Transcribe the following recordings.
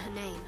her name.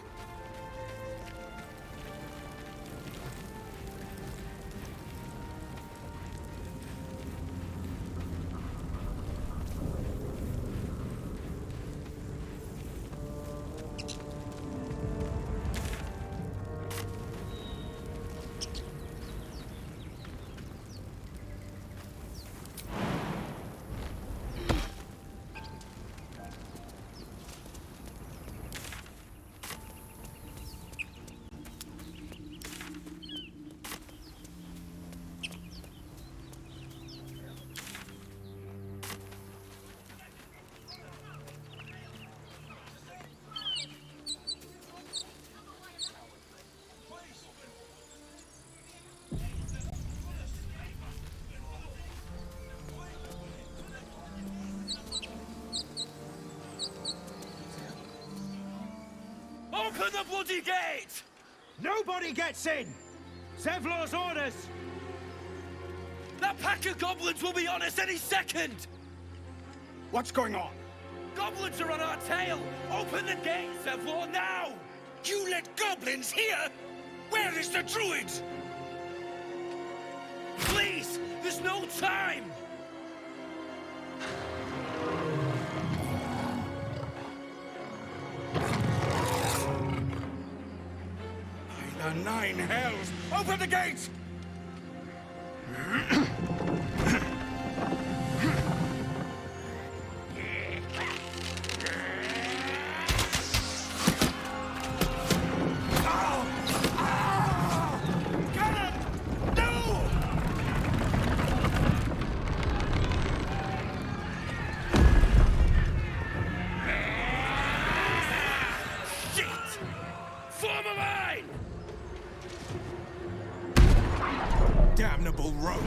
Open the bloody gate! Nobody gets in! Zevlor's orders! That pack of goblins will be on us any second! What's going on? Goblins are on our tail! Open the gate, Zevlor, now! You let goblins here? Where is the druid? Please! There's no time! By the nine hells! Open the gate! Damnable roach!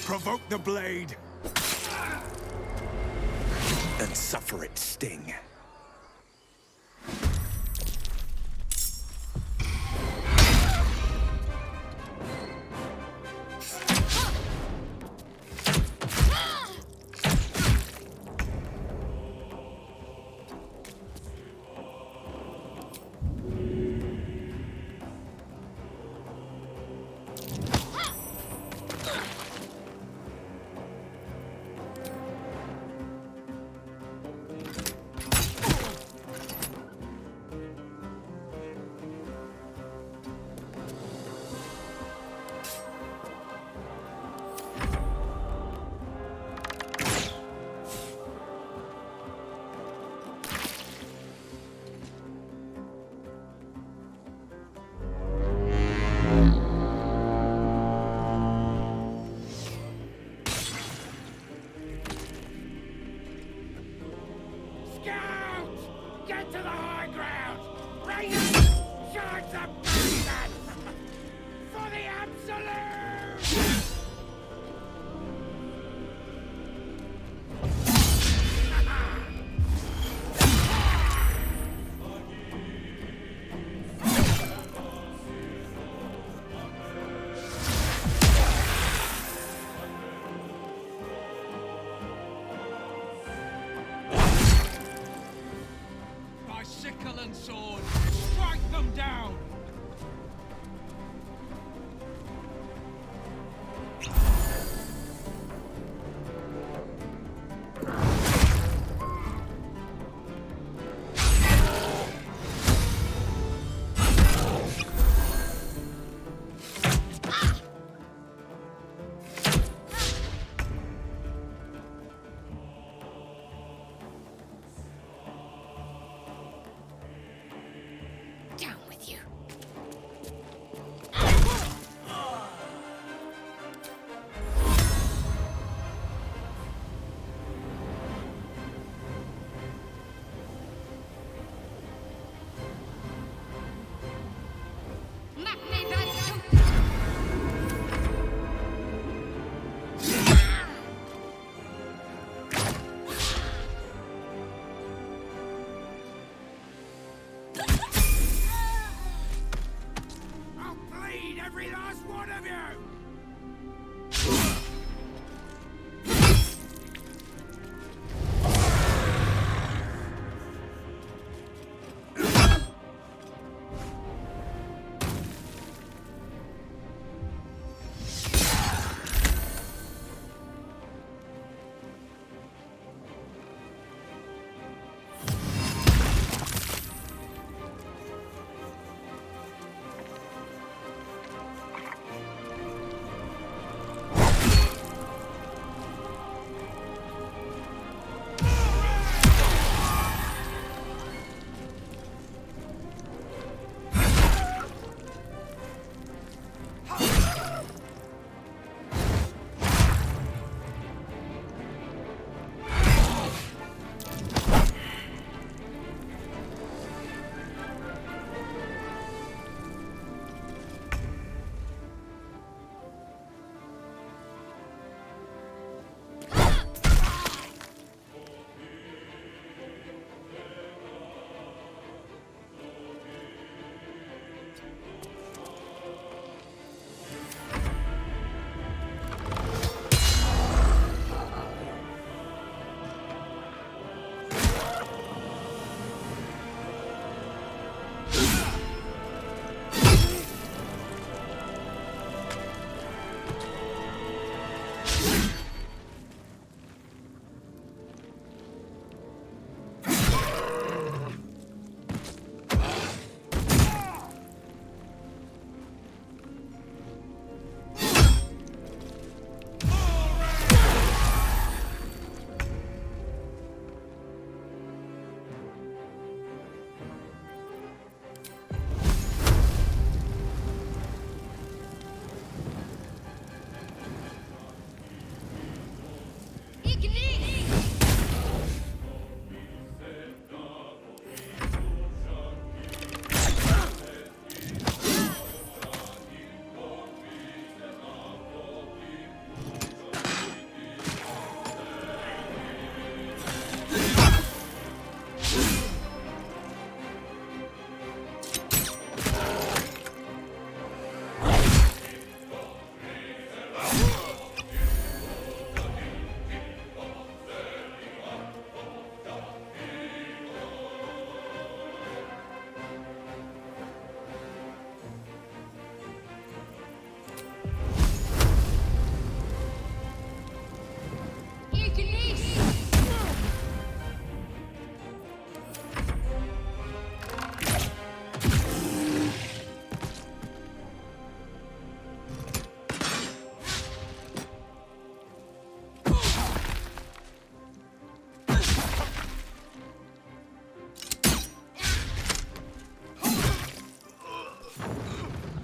Provoke the blade and suffer its sting. Sword! Strike them down! Down with you.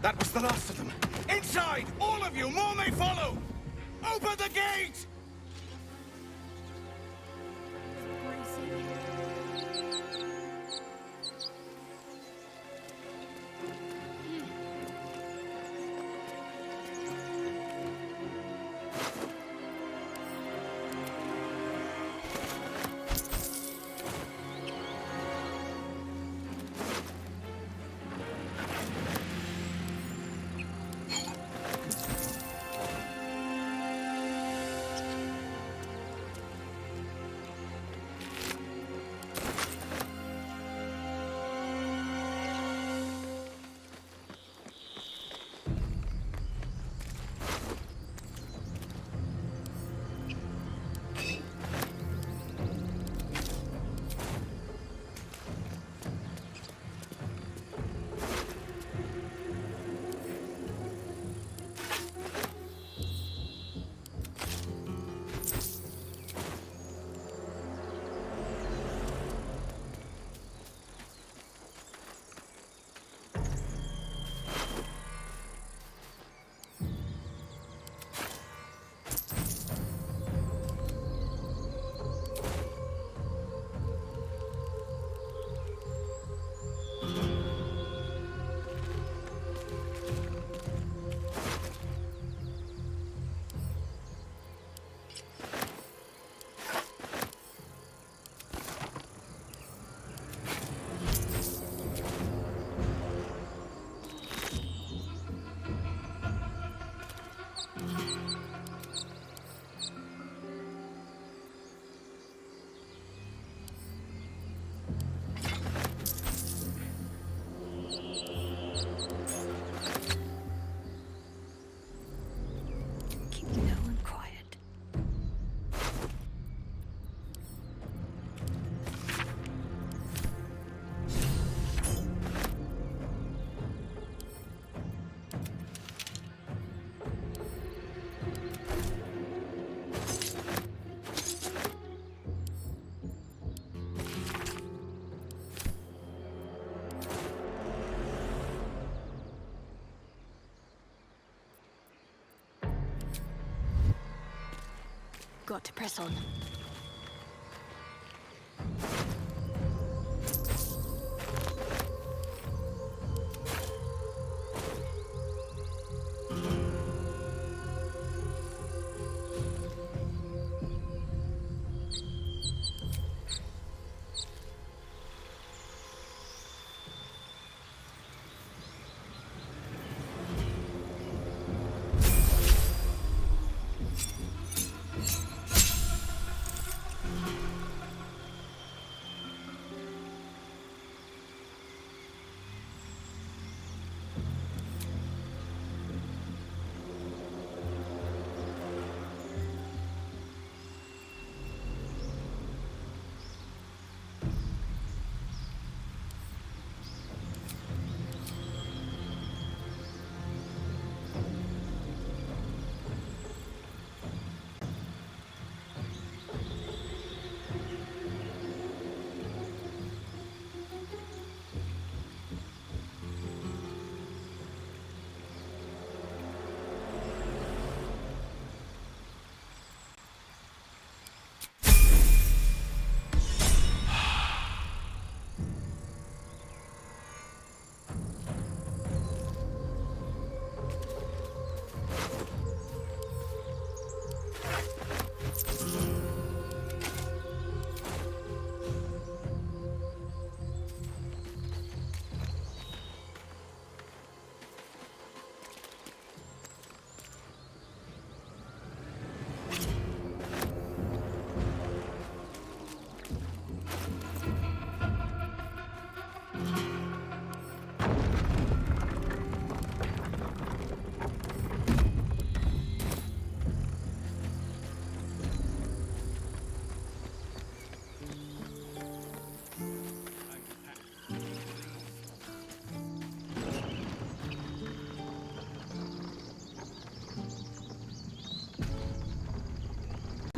That was the last of them. Inside! All of you! More may follow! Open the gate! Got to press on.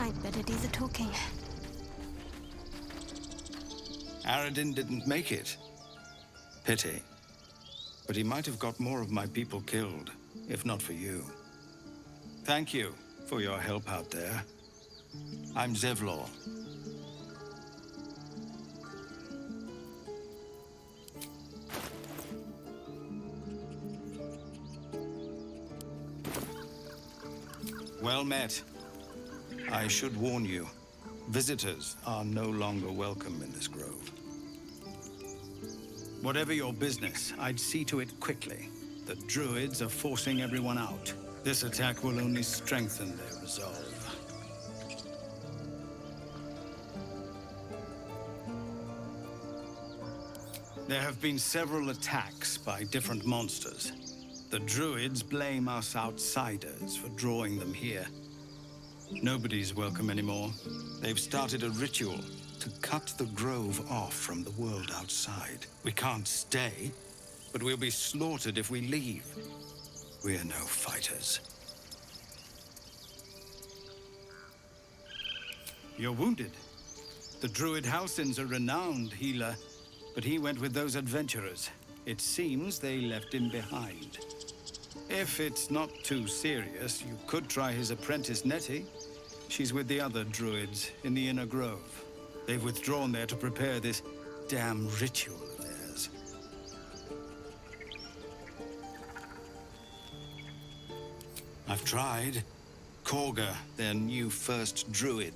I'd better do the talking. Aradin didn't make it. Pity. but he might have got more of my people killed, if not for you. Thank you for your help out there. I'm Zevlor. Well met. I should warn you, visitors are no longer welcome in this grove. Whatever your business, I'd see to it quickly. The Druids are forcing everyone out. This attack will only strengthen their resolve. There have been several attacks by different monsters. The Druids blame us outsiders for drawing them here. Nobody's welcome anymore. They've started a ritual to cut the grove off from the world outside. We can't stay, but we'll be slaughtered if we leave. We're no fighters. You're wounded. The Druid Halsin's a renowned healer, but he went with those adventurers. It seems they left him behind. If it's not too serious, you could try his apprentice Nettie. She's with the other Druids in the Inner Grove. They've withdrawn there to prepare this damn ritual of theirs. I've tried. Korga, their new first Druid,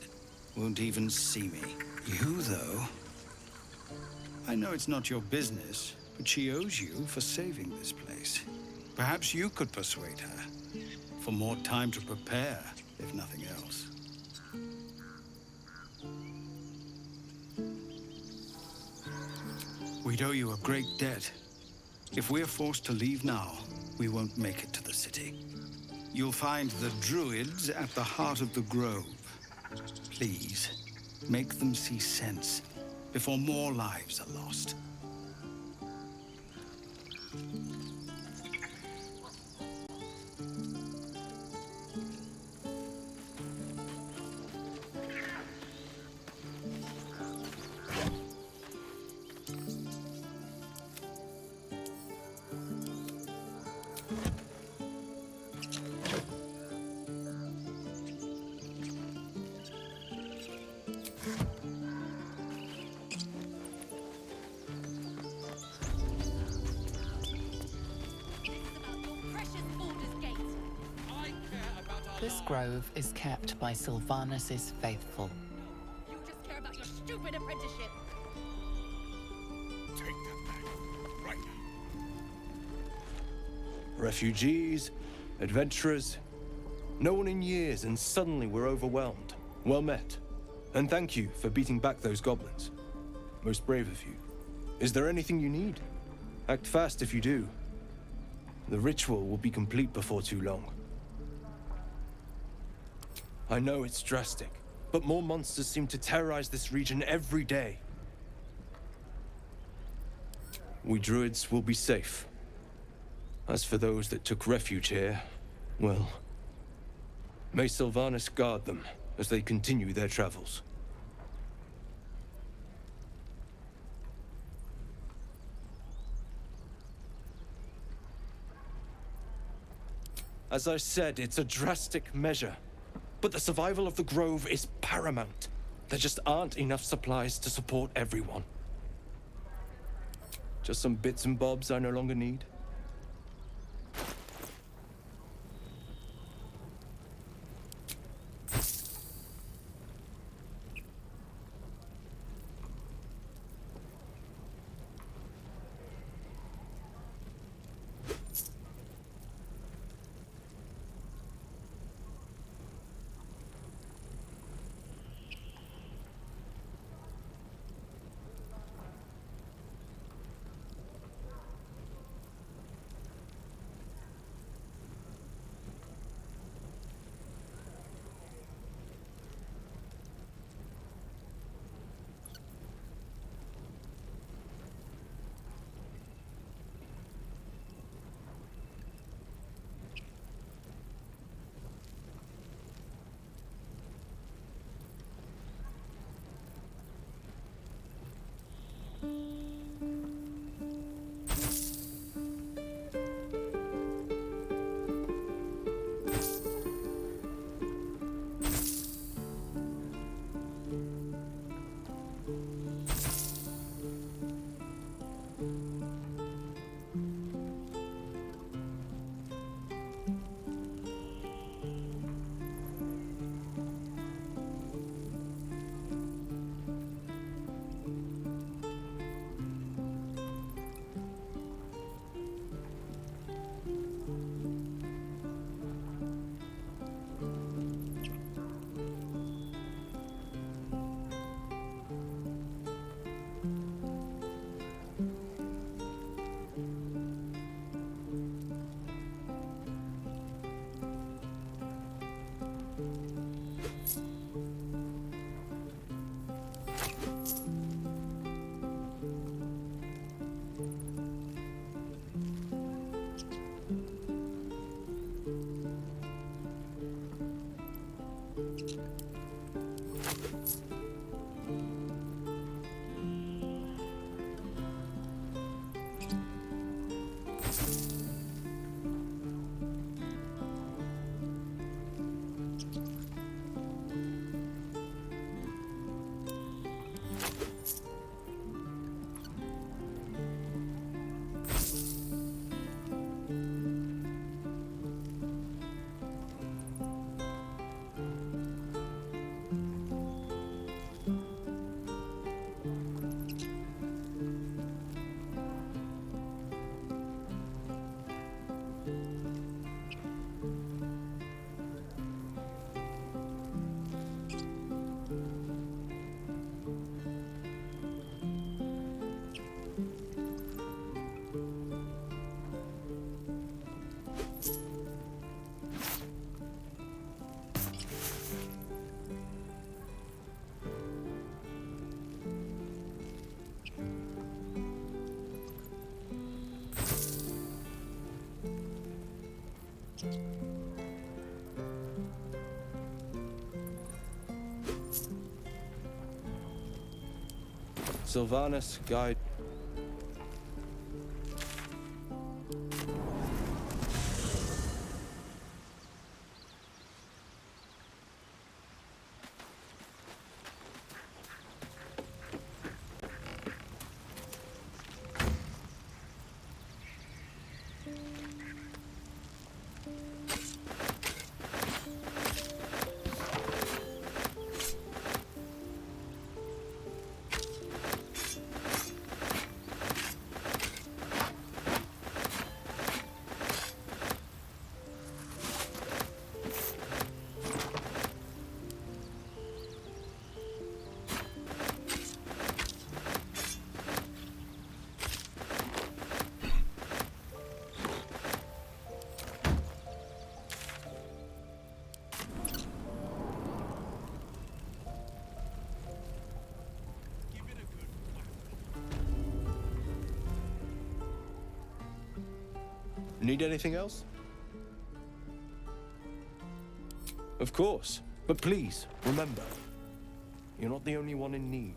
won't even see me. You, though? I know it's not your business, but she owes you for saving this place. Perhaps you could persuade her, for more time to prepare, if nothing else. We'd owe you a great debt. If we're forced to leave now, we won't make it to the city. You'll find the Druids at the heart of the grove. Please, make them see sense before more lives are lost. This grove is kept by Sylvanus' faithful. You just care about your stupid apprenticeship. Take that back, right now. Refugees, adventurers, no one in years, and suddenly we're overwhelmed. Well met. And thank you for beating back those goblins. Most brave of you. Is there anything you need? Act fast if you do. The ritual will be complete before too long. I know it's drastic, but more monsters seem to terrorize this region every day. We Druids will be safe. As for those that took refuge here, well, may Sylvanus guard them as they continue their travels. As I said, it's a drastic measure. But the survival of the grove is paramount. There just aren't enough supplies to support everyone. Just some bits and bobs I no longer need. Sylvanus, guide. Need anything else? Of course, but please, remember, you're not the only one in need.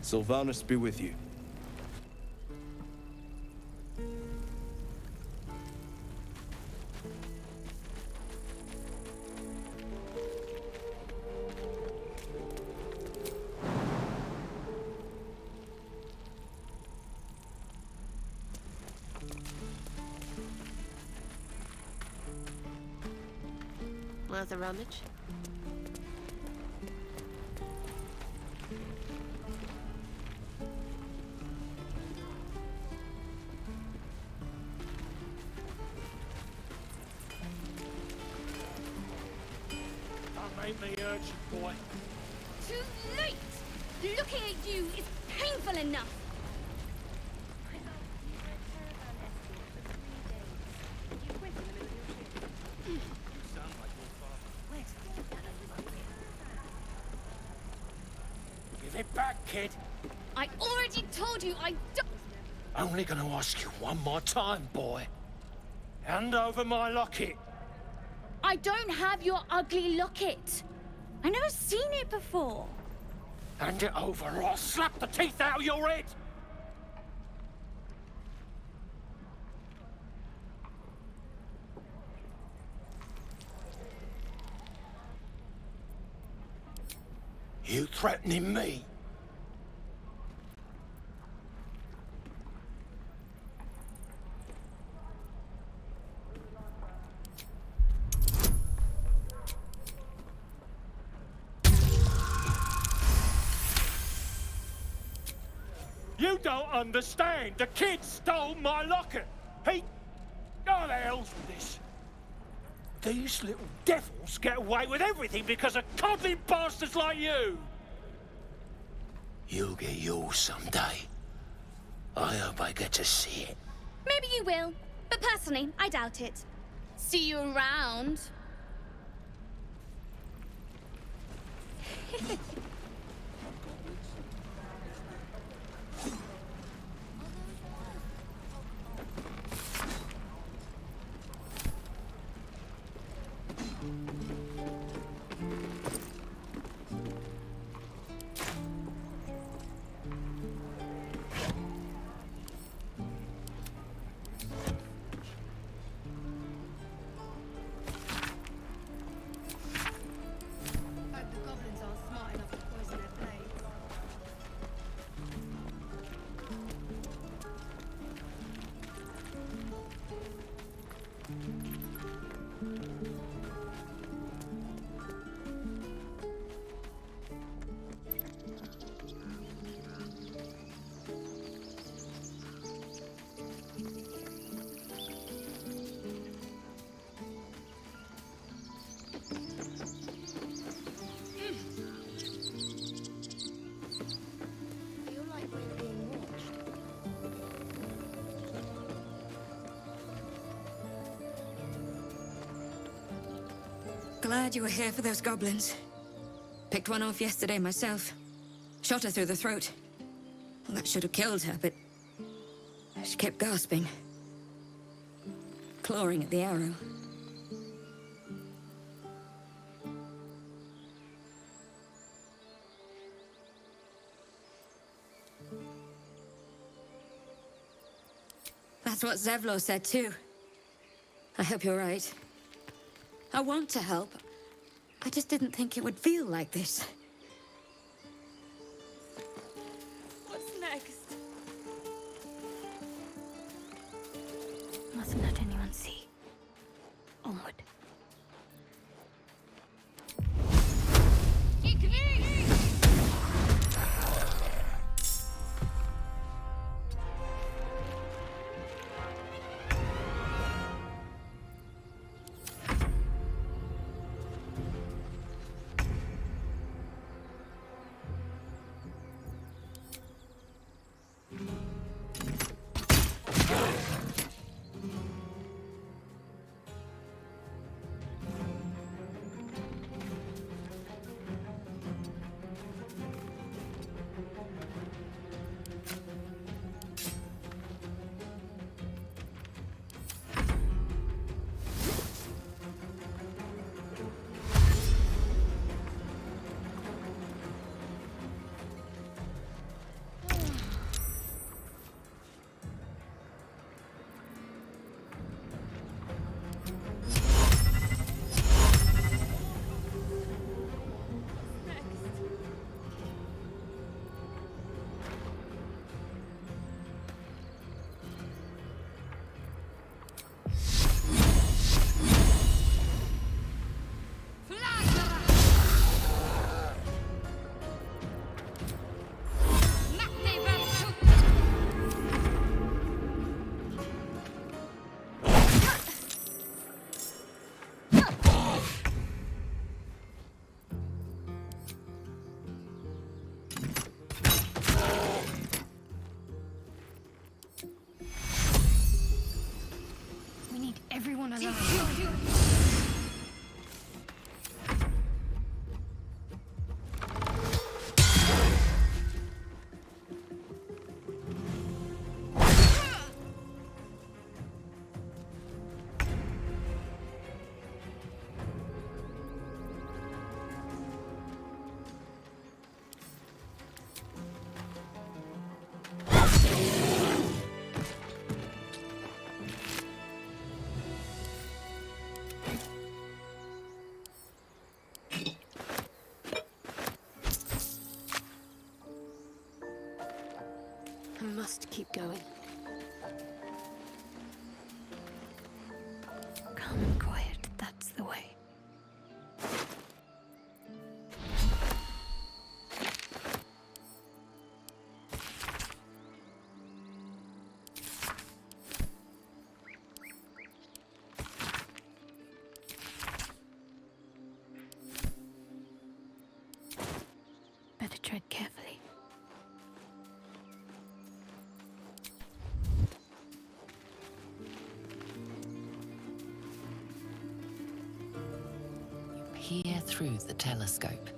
Sylvanus be with you. Worth a rummage? Ain't me urgent, boy. Too late! Looking at you is painful enough! Give it back, kid. I already told you I don't... Only gonna ask you one more time, boy. Hand over my locket. I don't have your ugly locket. I've never seen it before. Hand it over or I'll slap the teeth out of your head. You threatening me? You don't understand. The kid stole my locket. He... Oh, the hell's with this? These little devils get away with everything because of coddling bastards like you. You'll get yours someday. I hope I get to see it. Maybe you will, but personally, I doubt it. See you around. Hope the goblins aren't smart enough Glad you were here for those goblins. Picked one off yesterday myself. Shot her through the throat. Well, that should have killed her, but she kept gasping. Clawing at the arrow. That's what Zevlor said too. I hope you're right. I want to help. I just didn't think it would feel like this. What's next? Mustn't let anyone see. Onward. Everyone alive. I must keep going. Calm and quiet, that's the way. Better tread carefully. Peer through the telescope.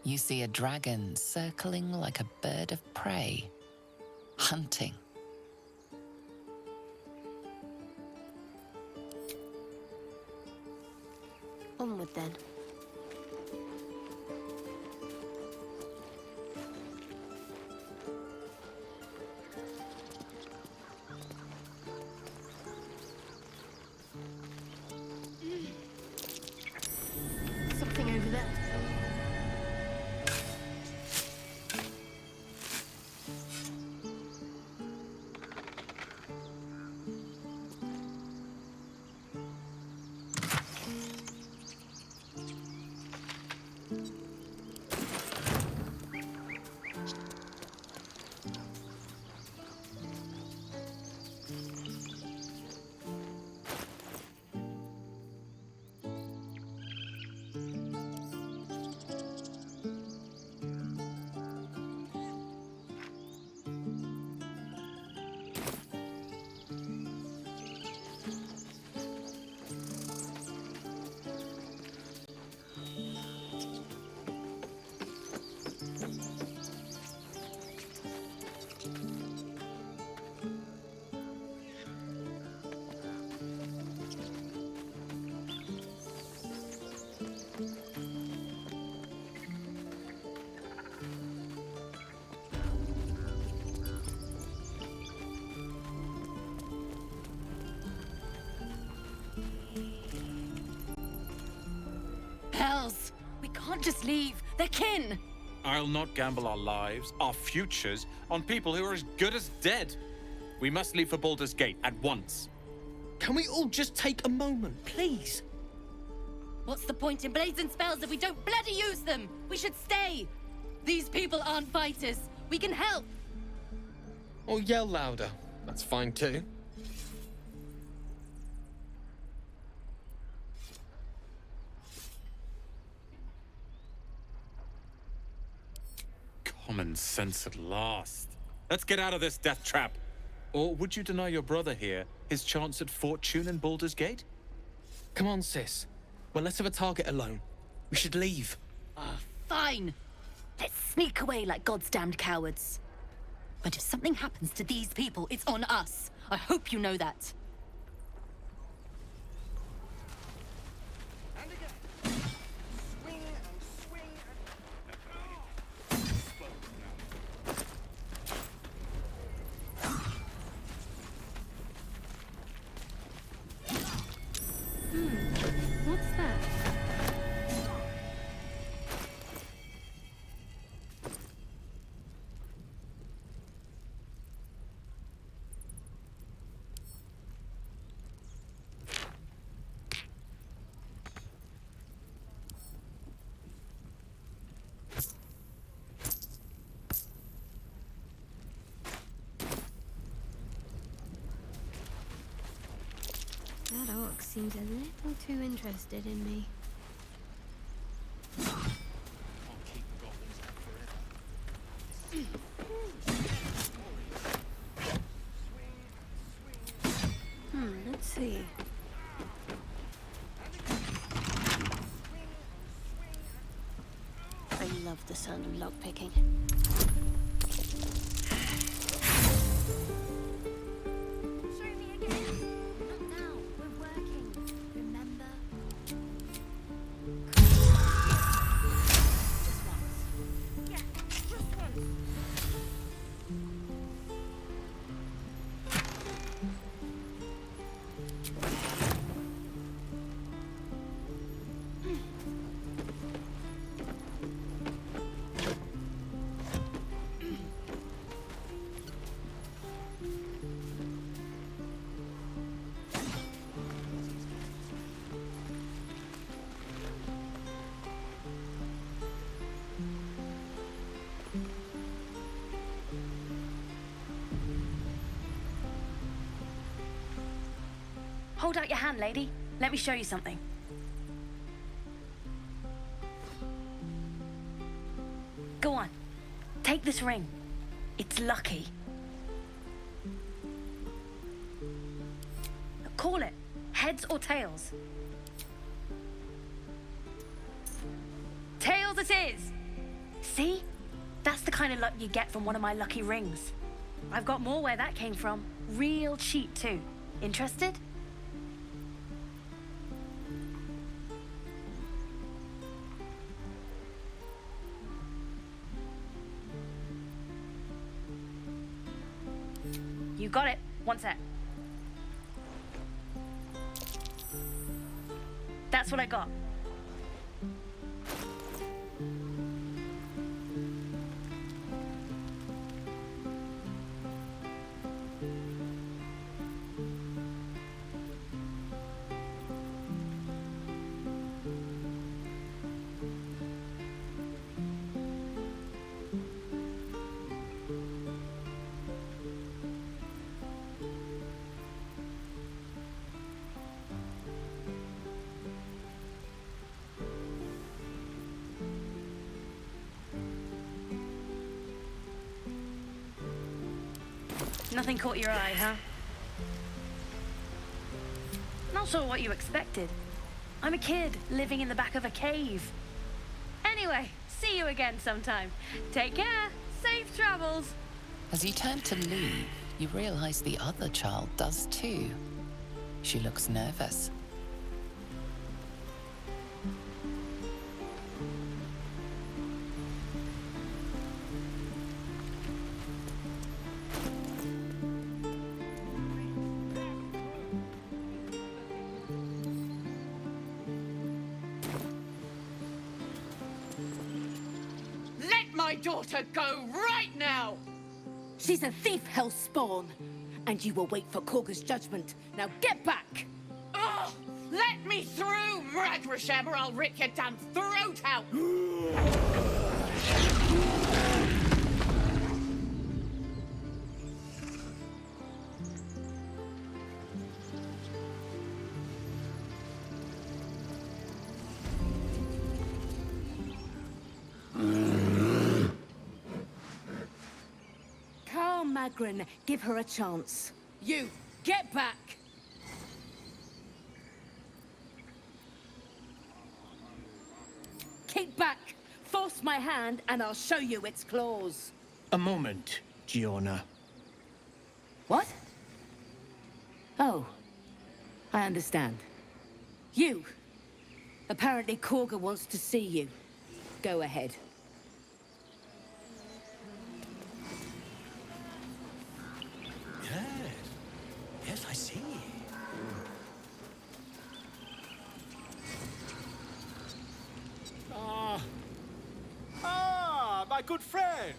You see a dragon circling like a bird of prey, hunting. Onward then. Something over there. just leave. They're kin. I'll not gamble our lives, our futures, on people who are as good as dead. We must leave for Baldurs Gate at once. Can we all just take a moment, please? What's the point in blazing spells if we don't bloody use them? We should stay. These people aren't fighters. We can help. Or yell louder. That's fine too. Common sense at last. Let's get out of this death trap. Or would you deny your brother here his chance at fortune in Baldurs Gate? Come on, sis. We're less of a target alone. We should leave. Fine. Let's sneak away like God's damned cowards. But if something happens to these people, it's on us. I hope you know that. What's that? That orc seems a little too interested in me. Let's see. I love the sound of lockpicking. Hold out your hand, lady. Let me show you something. Go on. Take this ring. It's lucky. Call it. Heads or tails? Tails it is! See? That's the kind of luck you get from one of my lucky rings. I've got more where that came from. Real cheap, too. Interested? You got it. One sec. That's what I got. Nothing caught your eye, huh? Not sure what you expected. I'm a kid living in the back of a cave. Anyway, see you again sometime. Take care. Safe travels. As you turn to leave, you realize the other child does too. She looks nervous. my daughter go right now! She's a thief, hellspawn. And you will wait for Korga's judgment. Now get back! Oh, let me through, Mragrashem, or I'll rip your damn throat out! Magrin, give her a chance. You, get back! Keep back! Force my hand and I'll show you its claws. A moment, Giona. What? Oh, I understand. You! Apparently Korga wants to see you. Go ahead. Yes, I see. My good friend.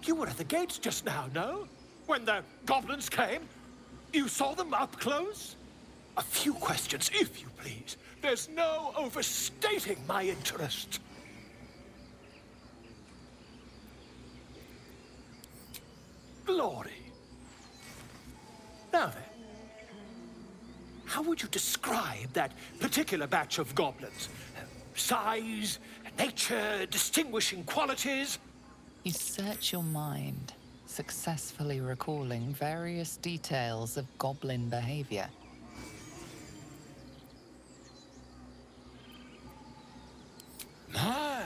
You were at the gates just now, no? When the goblins came? You saw them up close? A few questions, if you please. There's no overstating my interest. Glory. Now then, how would you describe that particular batch of goblins? Size, nature, distinguishing qualities? You search your mind, successfully recalling various details of goblin behavior. My,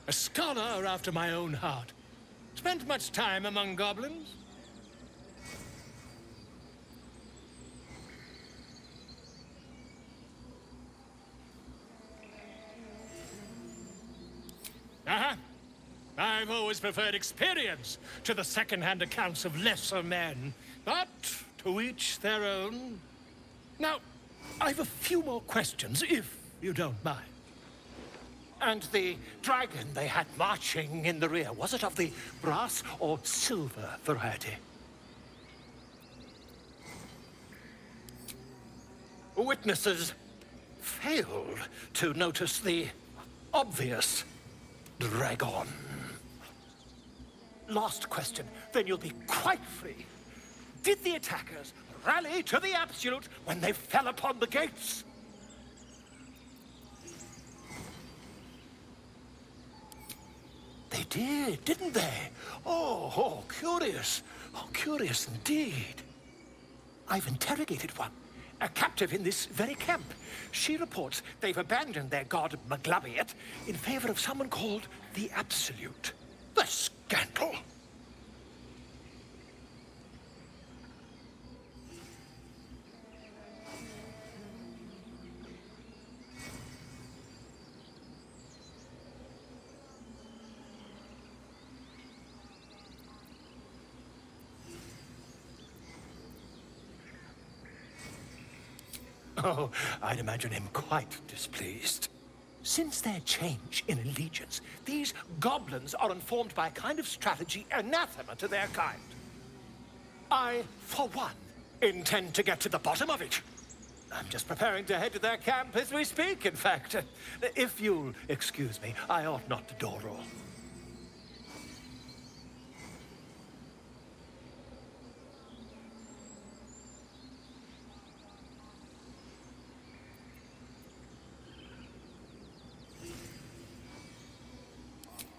a scholar after my own heart. Spent much time among goblins? I've always preferred experience to the second-hand accounts of lesser men. But to each their own. Now, I've a few more questions, if you don't mind. And the dragon they had marching in the rear, was it of the brass or silver variety? Witnesses failed to notice the obvious dragon. Last question, then you'll be quite free. Did the attackers rally to the absolute when they fell upon the gates? They did, didn't they? Oh, curious. Oh, curious indeed. I've interrogated one, a captive in this very camp. She reports they've abandoned their god Maglabiet in favor of someone called the Absolute. The scandal! Oh, I'd imagine him quite displeased. Since their change in allegiance, these goblins are informed by a kind of strategy anathema to their kind. I, for one, intend to get to the bottom of it. I'm just preparing to head to their camp as we speak, in fact. If you'll excuse me, I ought not to dawdle.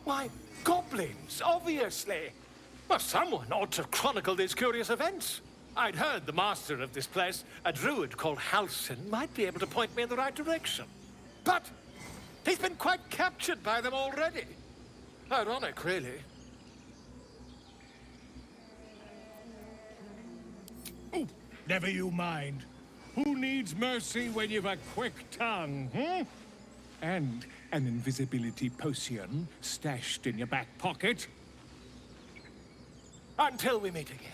Why, goblins, obviously. Well, someone ought to chronicle these curious events. I'd heard the master of this place, a druid called Halsin, might be able to point me in the right direction. But he's been quite captured by them already. Ironic, really. Oh, never you mind. Who needs mercy when you've a quick tongue, hmm? And an invisibility potion stashed in your back pocket. Until we meet again.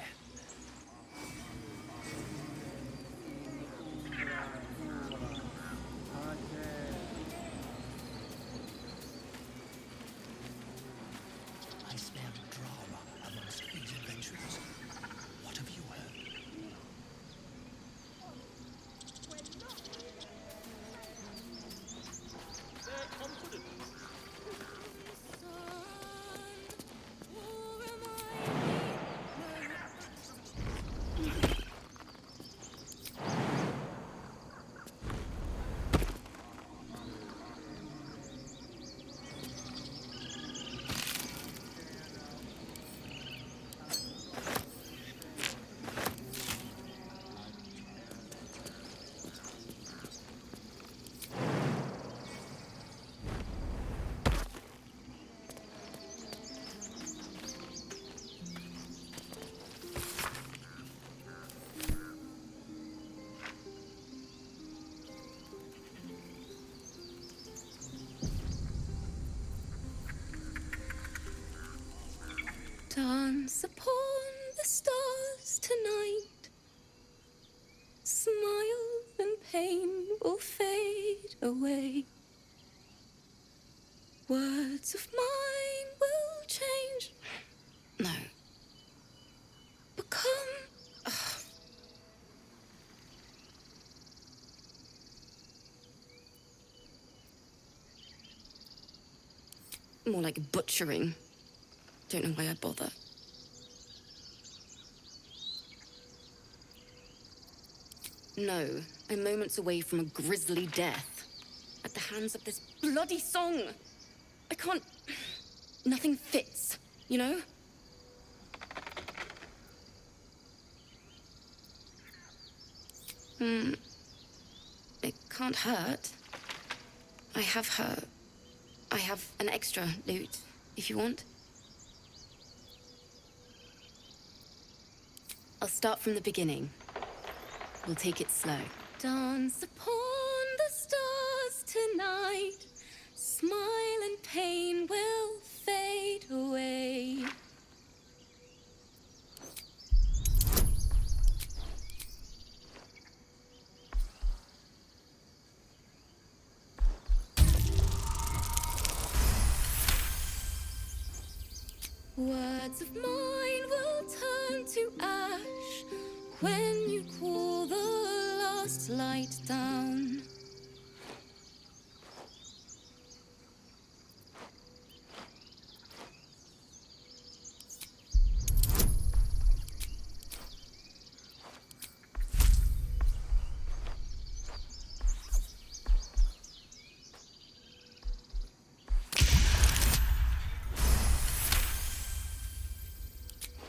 Dance upon the stars tonight. Smile and pain will fade away. Words of mine will change. No. Become. More like butchering. Don't know why I bother. No, I'm moments away from a grisly death. At the hands of this bloody song. I can't... Nothing fits, you know? It can't hurt. I have an extra loot, if you want. I'll start from the beginning. We'll take it slow. Dance upon the stars tonight. Smile and pain will fade away. Words of mine will turn to ash when you cool the last light down.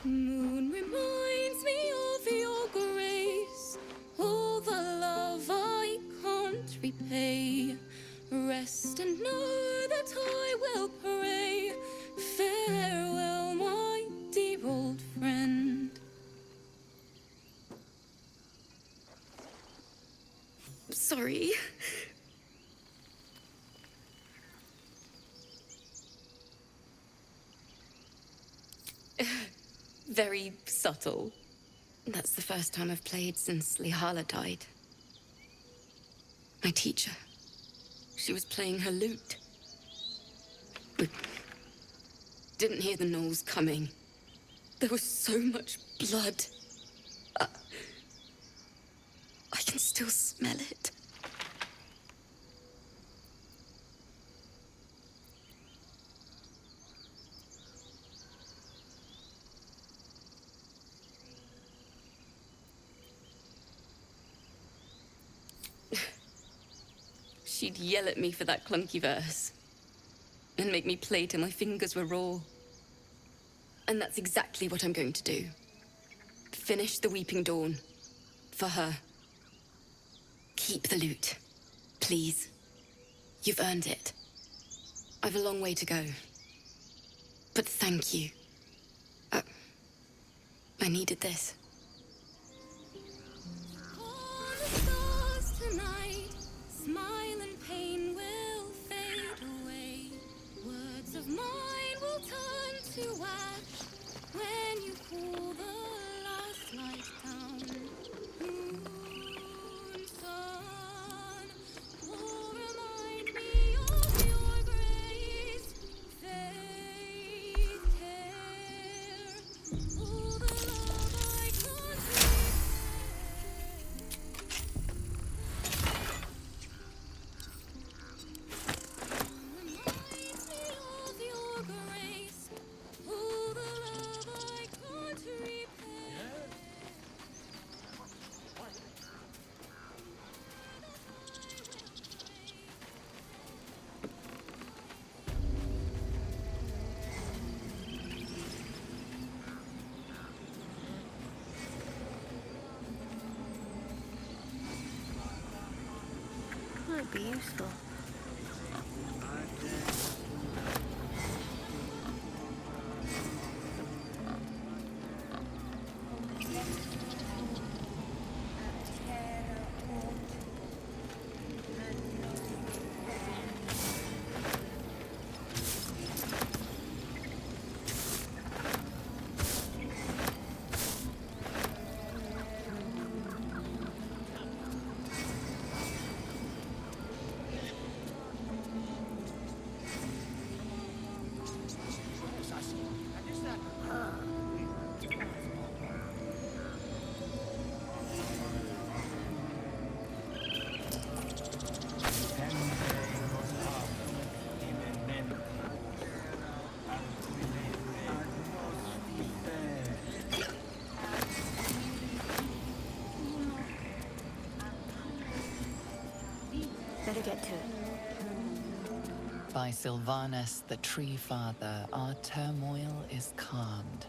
Moon reminds me of your grace, all the love I can't repay. Rest and know that I will pray. Farewell, my dear old friend. Sorry. Very subtle. That's the first time I've played since Lihala died. My teacher. She was playing her lute. We didn't hear the gnolls coming. There was so much blood. I can still smell it. She'd yell at me for that clunky verse and make me play till my fingers were raw. And that's exactly what I'm going to do. Finish the Weeping Dawn. For her. Keep the loot. Please. You've earned it. I've a long way to go. But thank you. I needed this. Smile and pain will fade away. Words of mine will turn to ash when you cool the last light down. Moon, sun, will remind me of your grace. Faith, care, all the love I can't repay. Might be useful. By Sylvanus, the Tree Father, our turmoil is calmed.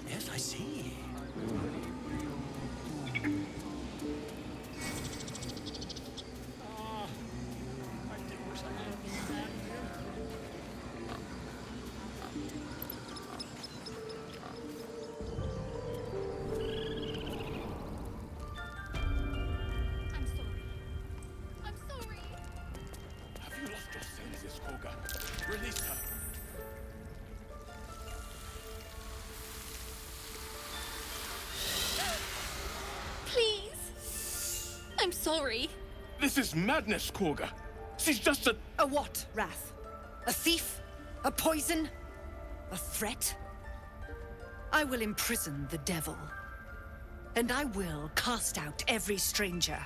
Yes, I see. Have you lost your senses, Koga? Release her. Please. I'm sorry. This is madness, Koga. She's just a... A what, Wrath? A thief? A poison? A threat? I will imprison the devil. And I will cast out every stranger.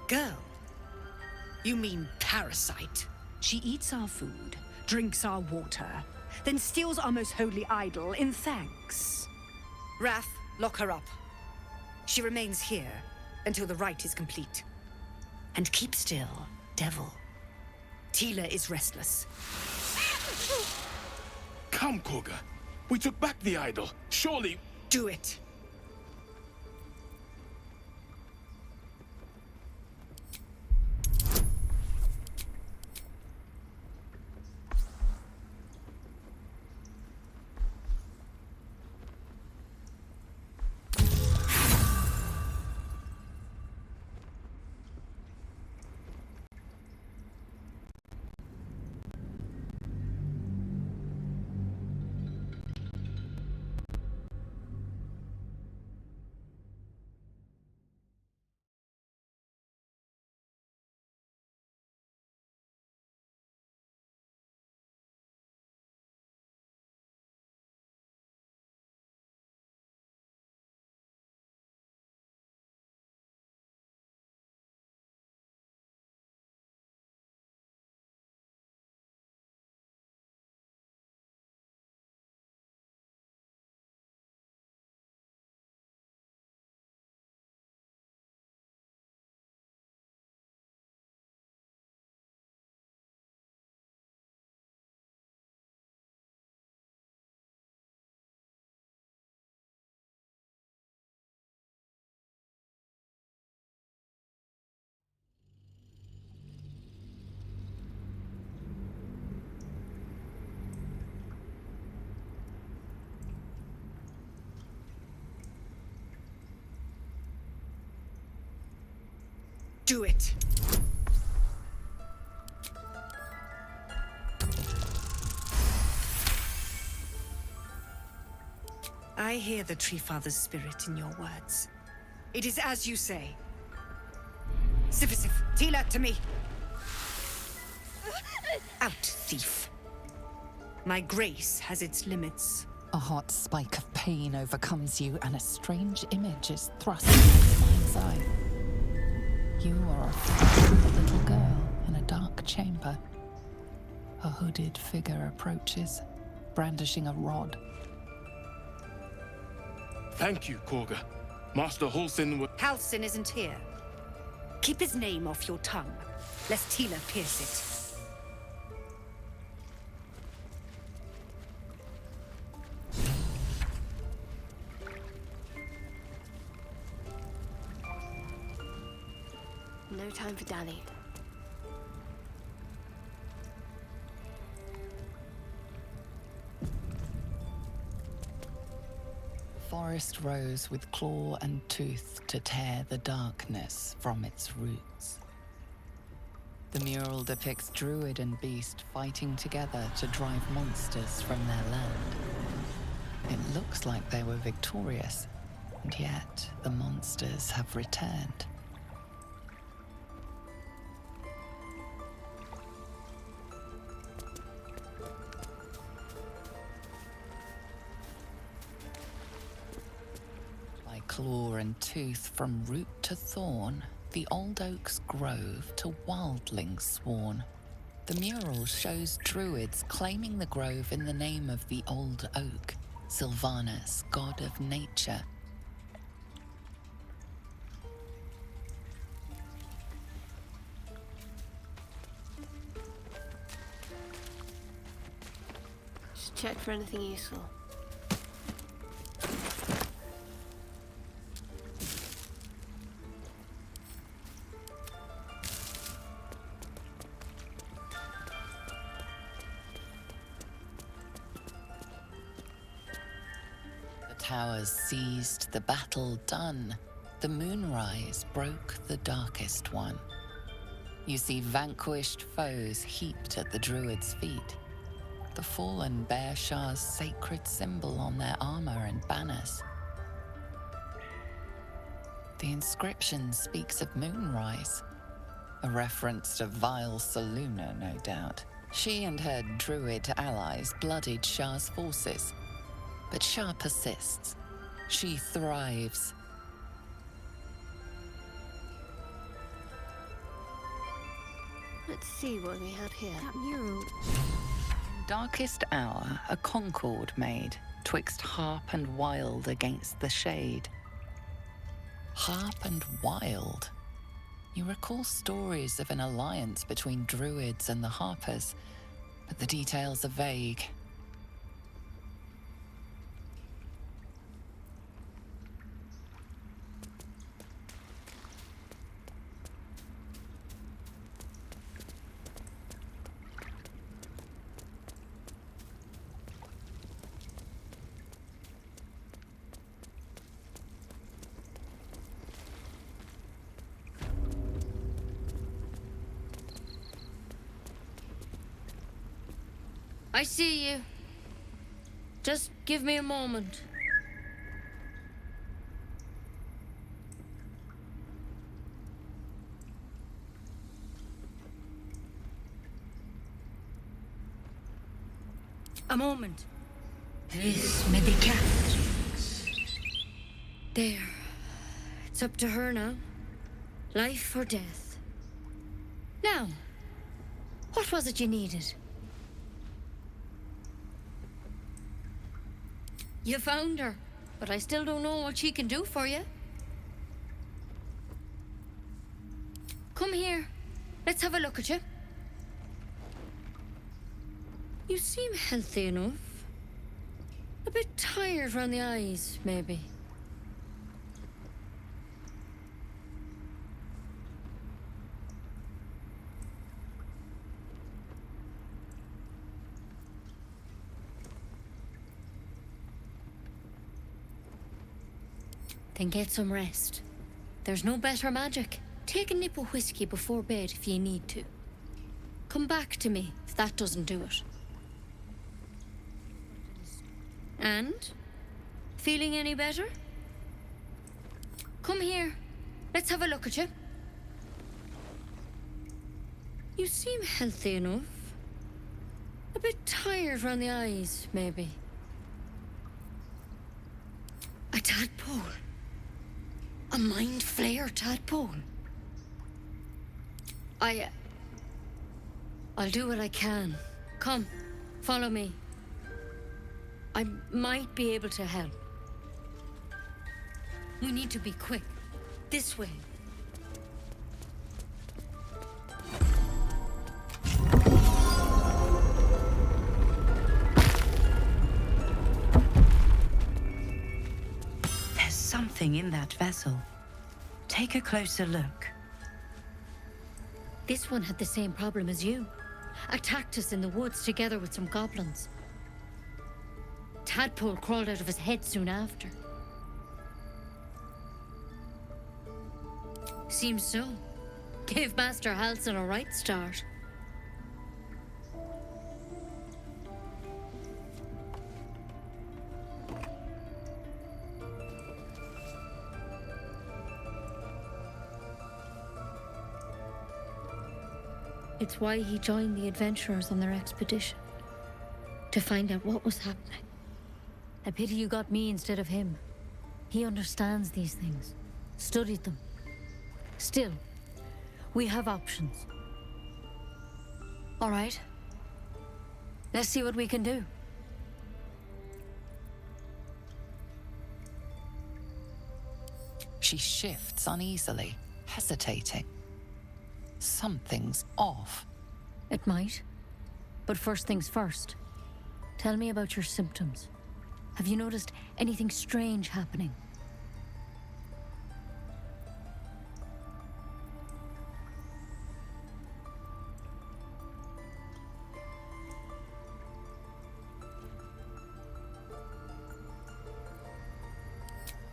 Girl? You mean parasite? She eats our food, drinks our water, then steals our most holy idol in thanks. Wrath, lock her up. She remains here until the rite is complete. And keep still, devil. Tila is restless. Come, Koga. We took back the idol. Surely... Do it. Do it. I hear the Tree Father's spirit in your words. It is as you say. Sifisif, Tila, to me. Out, thief. My grace has its limits. A hot spike of pain overcomes you, and a strange image is thrust into your mind's eye. You are a little girl in a dark chamber. A hooded figure approaches, brandishing a rod. Thank you, Koga. Master Halsin will... Halsin isn't here. Keep his name off your tongue, lest Tila pierce it. No time for dally. forest rose with claw and tooth to tear the darkness from its roots. The mural depicts druid and beast fighting together to drive monsters from their land. It looks like they were victorious, and yet the monsters have returned. By claw and tooth from root to thorn, the old oak's grove to wildlings sworn. The mural shows druids claiming the grove in the name of the old oak, Sylvanus, god of nature. Just check for anything useful. Towers seized, the battle done. The moonrise broke the darkest one. You see vanquished foes heaped at the druids' feet. The fallen bear Shah's sacred symbol on their armor and banners. The inscription speaks of moonrise, a reference to vile Saluna, no doubt. She and her druid allies bloodied Shah's forces. But Shah persists. She thrives. Let's see what we have here. That mural. Darkest hour, a concord made, twixt harp and wild against the shade. Harp and wild. You recall stories of an alliance between druids and the harpers, but the details are vague. I see you. Just give me a moment. A moment. This medicat. There. It's up to her now. Life or death. Now, what was it you needed? You found her, but I still don't know what she can do for you. Come here. Let's have a look at you. You seem healthy enough. A bit tired around the eyes, maybe. Then get some rest. There's no better magic. Take a nip of whiskey before bed if you need to. Come back to me if that doesn't do it. And? Feeling any better? Come here. Let's have a look at you. You seem healthy enough. A bit tired around the eyes, maybe. A tadpole. A mind flayer tadpole. I'll do what I can. Come, follow me. I might be able to help. We need to be quick. This way. There's something in that vessel. Take a closer look. This one had the same problem as you. Attacked us in the woods together with some goblins. Tadpole crawled out of his head soon after. Seems so. Gave Master Halsin a right start. It's why he joined the adventurers on their expedition. To find out what was happening. A pity you got me instead of him. He understands these things. Studied them. Still, we have options. All right. Let's see what we can do. She shifts uneasily, hesitating. Something's off. It might. But first things first. Tell me about your symptoms. Have you noticed anything strange happening?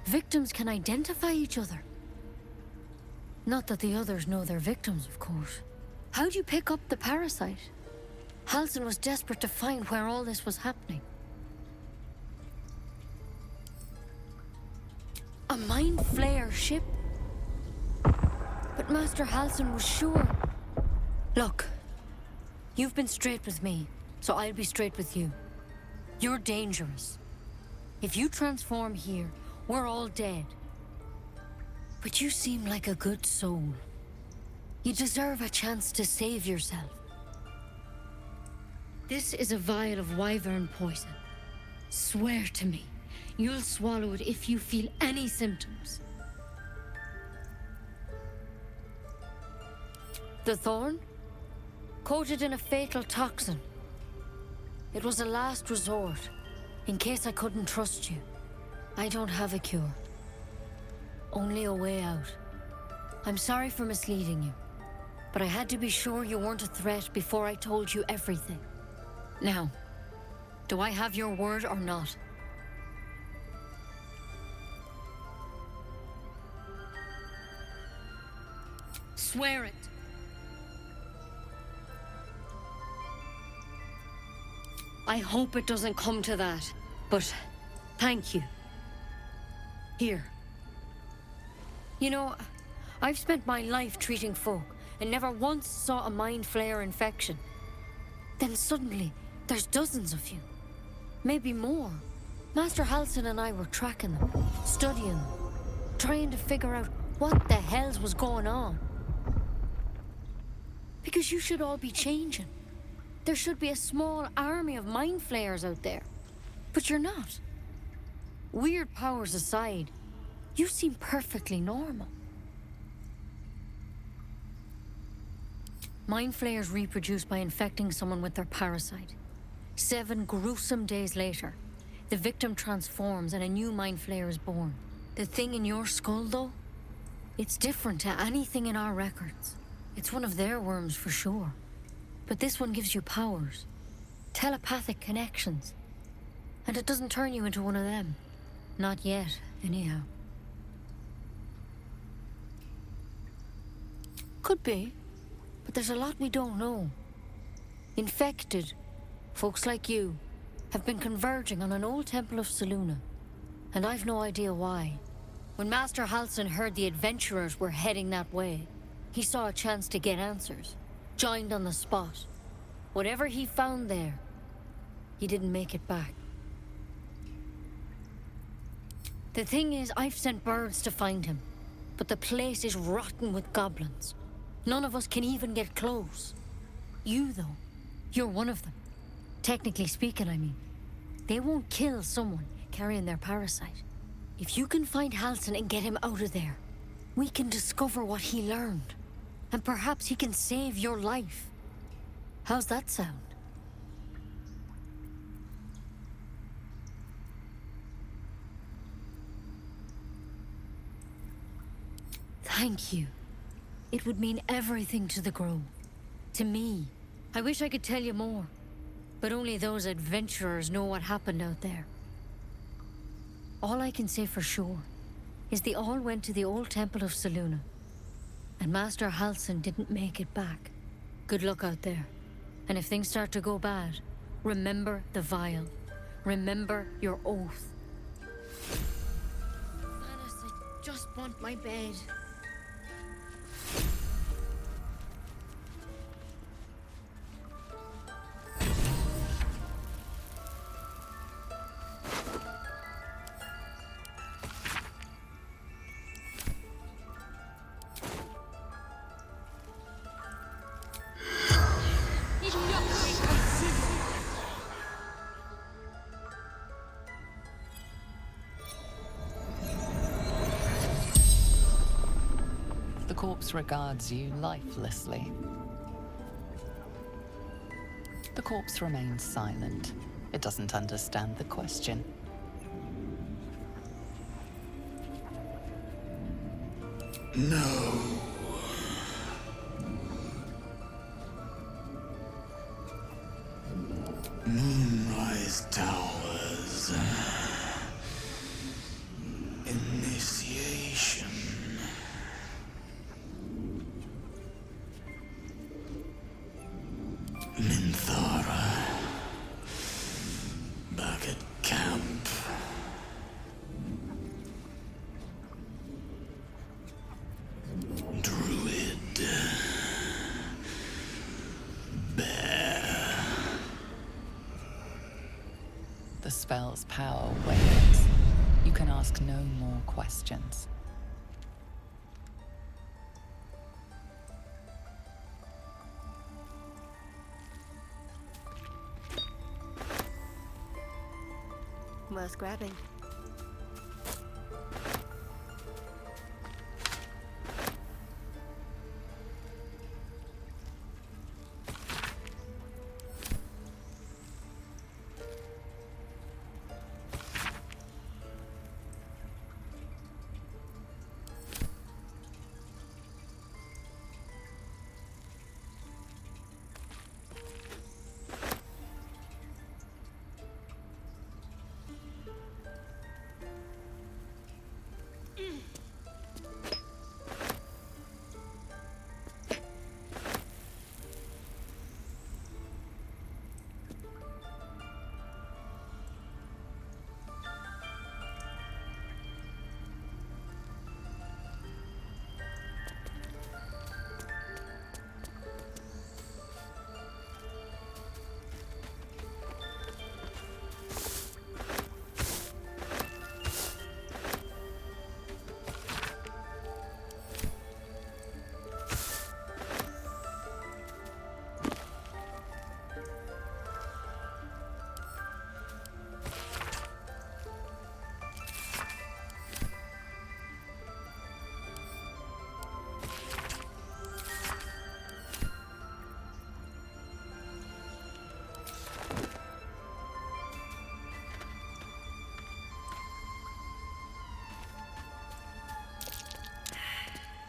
Victims can identify each other. Not that the others know they're victims, of course. How'd you pick up the parasite? Halsin was desperate to find where all this was happening. A mind flayer ship? But Master Halsin was sure. Look, you've been straight with me, so I'll be straight with you. You're dangerous. If you transform here, we're all dead. But you seem like a good soul. You deserve a chance to save yourself. This is a vial of wyvern poison. Swear to me, you'll swallow it if you feel any symptoms. The thorn? Coated in a fatal toxin. It was a last resort, in case I couldn't trust you. I don't have a cure. Only a way out. I'm sorry for misleading you, but I had to be sure you weren't a threat before I told you everything. Now, do I have your word or not? Swear it. I hope it doesn't come to that, but thank you. Here. You know, I've spent my life treating folk and never once saw a mind flayer infection. Then suddenly, there's dozens of you. Maybe more. Master Halsin and I were tracking them, studying them, trying to figure out what the hells was going on. Because you should all be changing. There should be a small army of mind flayers out there. But you're not. Weird powers aside, you seem perfectly normal. Mind flayers reproduce by infecting someone with their parasite. 7 gruesome days later, the victim transforms and a new mind flayer is born. The thing in your skull, though, it's different to anything in our records. It's one of their worms for sure. But this one gives you powers. Telepathic connections. And it doesn't turn you into one of them. Not yet, anyhow. Could be. But there's a lot we don't know. Infected, folks like you, have been converging on an old temple of Selûne. And I've no idea why. When Master Halsin heard the adventurers were heading that way, he saw a chance to get answers. Joined on the spot. Whatever he found there, he didn't make it back. The thing is, I've sent birds to find him, but the place is rotten with goblins. None of us can even get close. You, though, you're one of them. Technically speaking, I mean. They won't kill someone carrying their parasite. If you can find Halsin and get him out of there, we can discover what he learned. And perhaps he can save your life. How's that sound? Thank you. It would mean everything to the Grove. To me. I wish I could tell you more. But only those adventurers know what happened out there. All I can say for sure is they all went to the old temple of Selûne. and Master Halsin didn't make it back. Good luck out there. And if things start to go bad, remember the vial. Remember your oath. Vanis, I just want my bed. The corpse regards you lifelessly. The corpse remains silent. It doesn't understand the question. No. Moonrise Towers. Initiation. Minthara. Back at camp. Druid. Bear. The spell's power wanes. You can ask no more questions. Worth grabbing.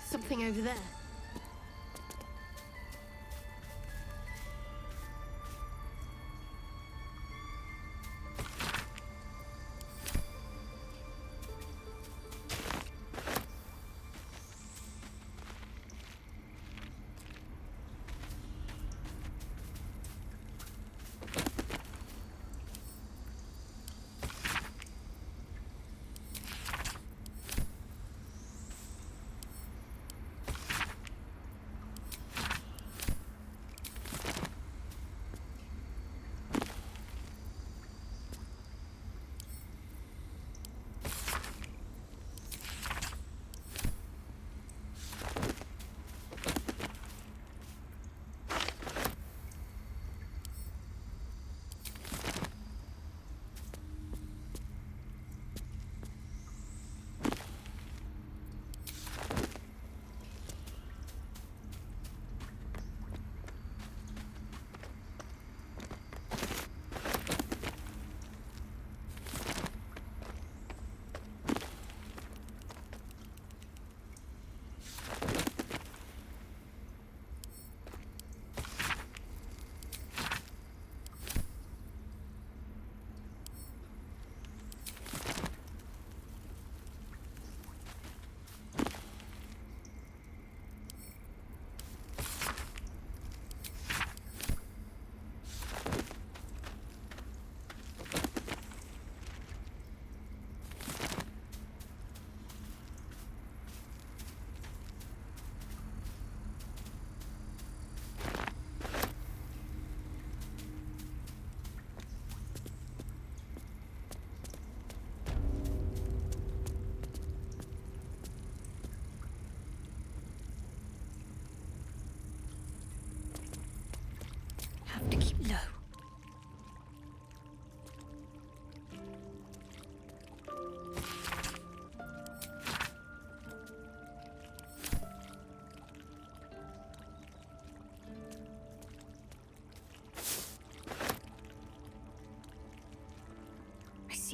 Something over there.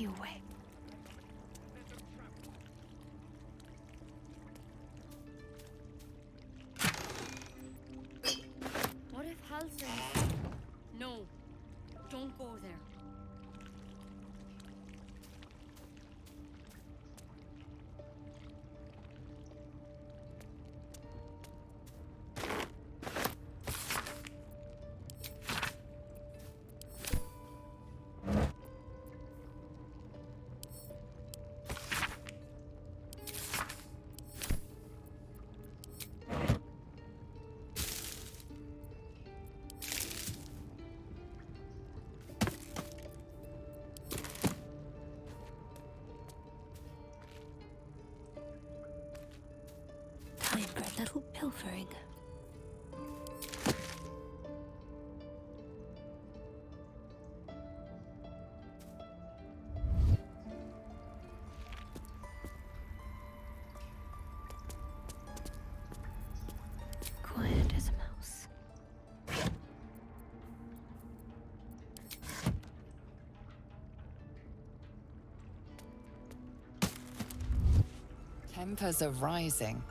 you away. What if Hal says, no, don't go there? Time for a little pilfering. Quiet as a mouse. Tempers are rising.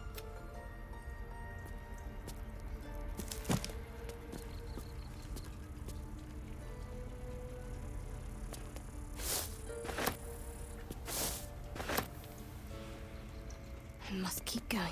I must keep going.